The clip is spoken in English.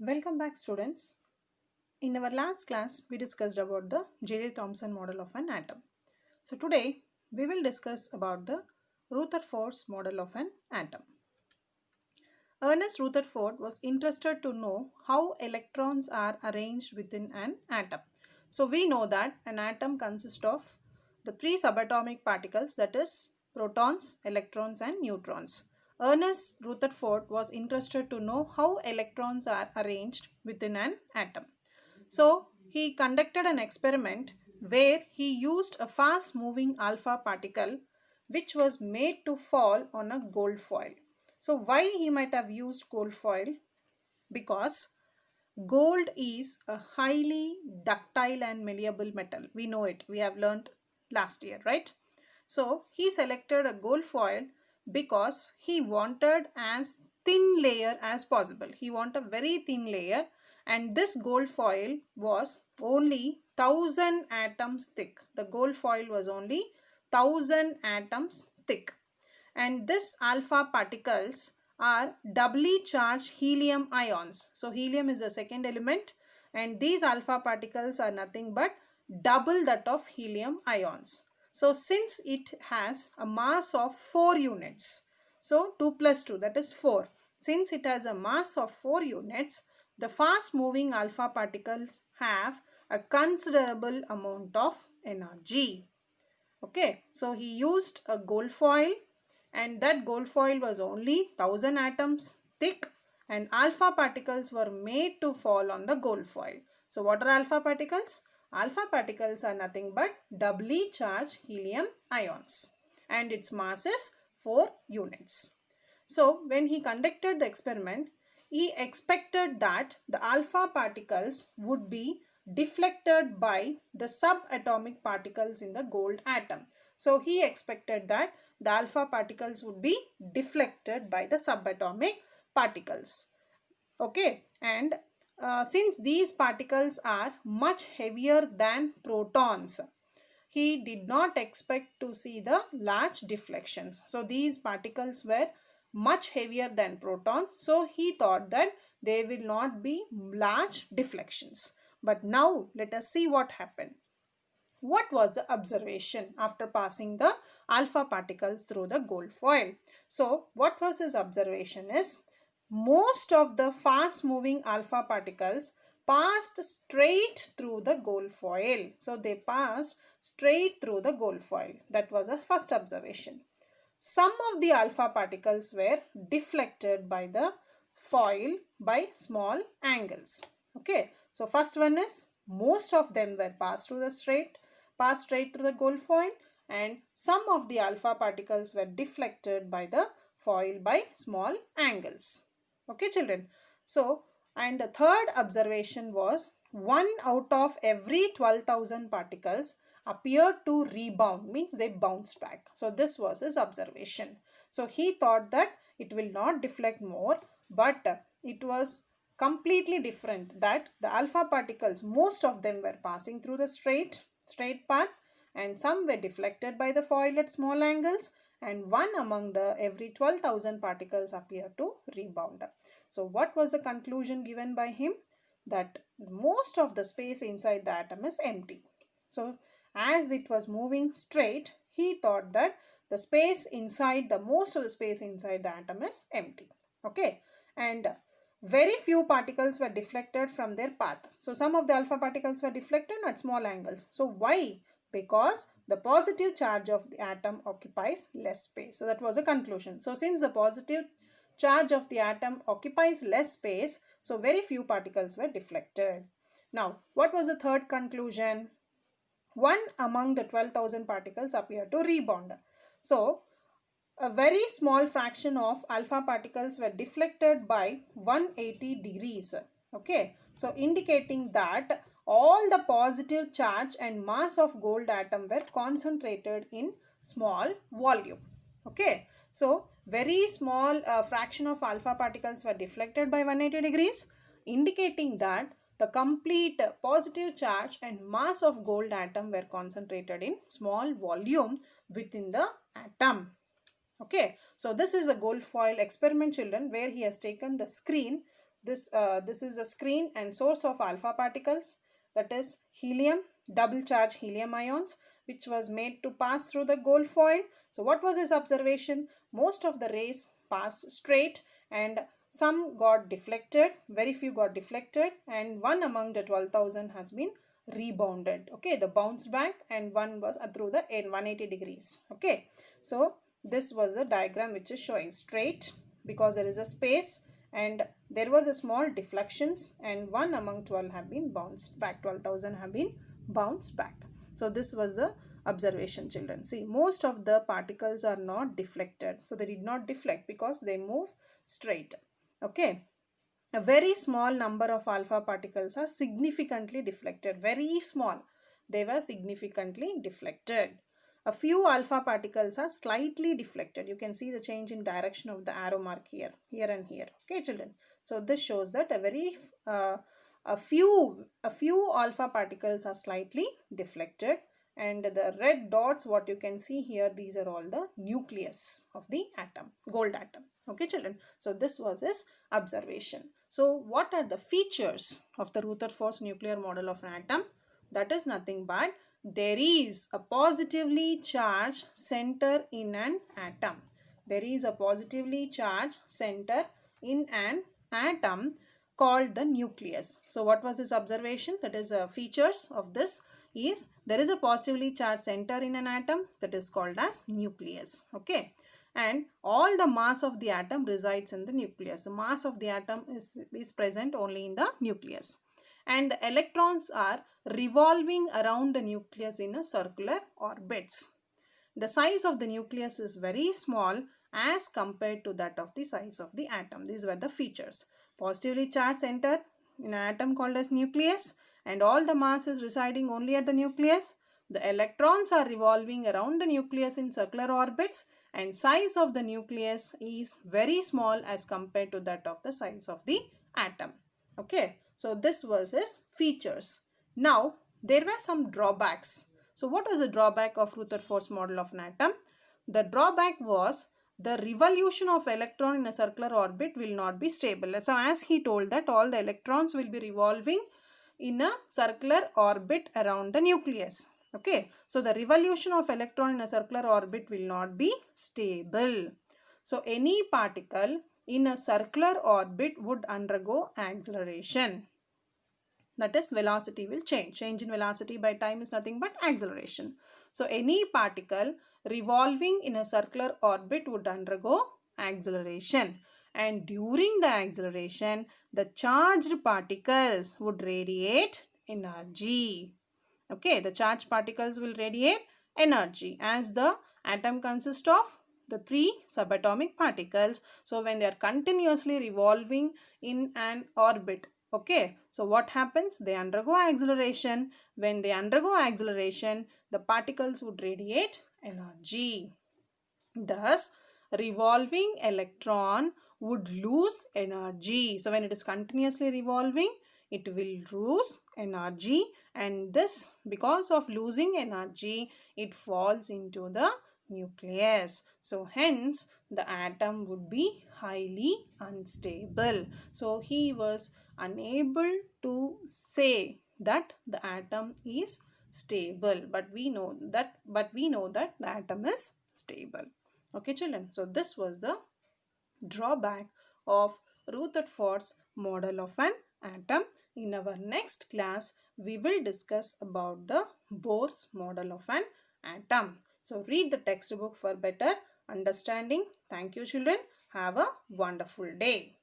Welcome back, students. In our last class, we discussed about the J.J. Thomson model of an atom. So today, we will discuss about the Rutherford's model of an atom. Ernest Rutherford was interested to know how electrons are arranged within an atom. So we know that an atom consists of the three subatomic particles, that is protons, electrons and neutrons. Ernest Rutherford was interested to know how electrons are arranged within an atom. So he conducted an experiment where he used a fast moving alpha particle which was made to fall on a gold foil. So why he might have used gold foil? Because gold is a highly ductile and malleable metal. We know it. We have learned last year, right? So he selected a gold foil because he wanted as thin layer as possible. He wanted a very thin layer, and this gold foil was only 1000 atoms thick. The gold foil was only 1000 atoms thick, and this alpha particles are doubly charged helium ions. So helium is the second element, and these alpha particles are nothing but double that of helium ions. So since it has a mass of 4 units, so 2 plus 2, that is 4. Since it has a mass of 4 units, the fast moving alpha particles have a considerable amount of energy. Okay, so he used a gold foil, and that gold foil was only 1000 atoms thick, and alpha particles were made to fall on the gold foil. So what are alpha particles? Alpha particles are nothing but doubly charged helium ions, and its mass is 4 units. So when he conducted the experiment, he expected that the alpha particles would be deflected by the subatomic particles in the gold atom. So he expected that the alpha particles would be deflected by the subatomic particles. Okay, and since these particles are much heavier than protons, he did not expect to see the large deflections. So these particles were much heavier than protons, so he thought that there will not be large deflections. But now let us see what happened. What was the observation after passing the alpha particles through the gold foil? So what was his observation is, most of the fast moving alpha particles passed straight through the gold foil. So they passed straight through the gold foil. That was a first observation. Some of the alpha particles were deflected by the foil by small angles. Okay, so first one is, most of them were passed straight through the gold foil, and some of the alpha particles were deflected by the foil by small angles. Okay, children. So, and the third observation was, 1 out of every 12,000 particles appeared to rebound, means they bounced back. So this was his observation. So he thought that it will not deflect more, but it was completely different, that the alpha particles, most of them were passing through the straight path, and some were deflected by the foil at small angles, and one among the every 12,000 particles appeared to rebound. So what was the conclusion given by him? That most of the space inside the atom is empty. So as it was moving straight, he thought that the space inside, the most of the space inside the atom is empty. Okay, and very few particles were deflected from their path. So some of the alpha particles were deflected at small angles. So why? Because the positive charge of the atom occupies less space. So that was a conclusion. So since the positive charge of the atom occupies less space, so very few particles were deflected. Now, what was the third conclusion? 1 among the 12,000 particles appeared to rebound. So a very small fraction of alpha particles were deflected by 180 degrees. Okay, so indicating that all the positive charge and mass of gold atom were concentrated in small volume. Okay, so very small fraction of alpha particles were deflected by 180 degrees, indicating that the complete positive charge and mass of gold atom were concentrated in small volume within the atom. Okay, so this is a gold foil experiment, children, where he has taken the screen This is a screen and source of alpha particles, that is helium, double charge helium ions, which was made to pass through the gold foil. So what was his observation? Most of the rays passed straight and some got deflected, very few got deflected, and one among the 12,000 has been rebounded. Okay, the bounced back, and one was through the 180 degrees. Okay, so this was the diagram which is showing straight because there is a space and there was a small deflections, and one among 12 have been bounced back, 12,000 have been bounced back. So this was the observation, children. See, most of the particles are not deflected, so they did not deflect because they move straight. Okay, a very small number of alpha particles are significantly deflected, very small, they were significantly deflected. A few alpha particles are slightly deflected. You can see the change in direction of the arrow mark here and here. Okay, children. So this shows that a few alpha particles are slightly deflected, and the red dots what you can see here, these are all the nucleus of the atom, gold atom. Okay, children. So this was his observation. So what are the features of the Rutherford's nuclear model of an atom? That is nothing but there is a positively charged center in an atom. There is a positively charged center in an atom called the nucleus. So what was his observation? That is features of this is there is a positively charged center in an atom, that is called as nucleus. Okay, and all the mass of the atom resides in the nucleus. The mass of the atom is present only in the nucleus, and the electrons are revolving around the nucleus in a circular orbits. The size of the nucleus is very small as compared to that of the size of the atom. These were the features. Positively charged center in an atom called as nucleus, and all the mass is residing only at the nucleus. The electrons are revolving around the nucleus in circular orbits, and size of the nucleus is very small as compared to that of the size of the atom. Okay, so this was his features. Now there were some drawbacks. So what was the drawback of Rutherford's model of an atom? The drawback was the revolution of electron in a circular orbit will not be stable. So as he told that all the electrons will be revolving in a circular orbit around the nucleus. Okay, so the revolution of electron in a circular orbit will not be stable. So any particle in a circular orbit would undergo acceleration. That is, velocity will change. Change in velocity by time is nothing but acceleration. So any particle revolving in a circular orbit would undergo acceleration, and during the acceleration the charged particles would radiate energy. Okay, the charged particles will radiate energy as the atom consists of the 3 subatomic particles. So when they are continuously revolving in an orbit, okay, so what happens? They undergo acceleration. When they undergo acceleration, the particles would radiate energy. Thus, revolving electron would lose energy. So when it is continuously revolving, it will lose energy, and this, because of losing energy, it falls into the nucleus. So hence the atom would be highly unstable. So he was unable to say that the atom is stable, but we know that the atom is stable. Okay, children. So this was the drawback of Rutherford's model of an atom. In our next class, we will discuss about the Bohr's model of an atom. So read the textbook for better understanding. Thank you, children. Have a wonderful day.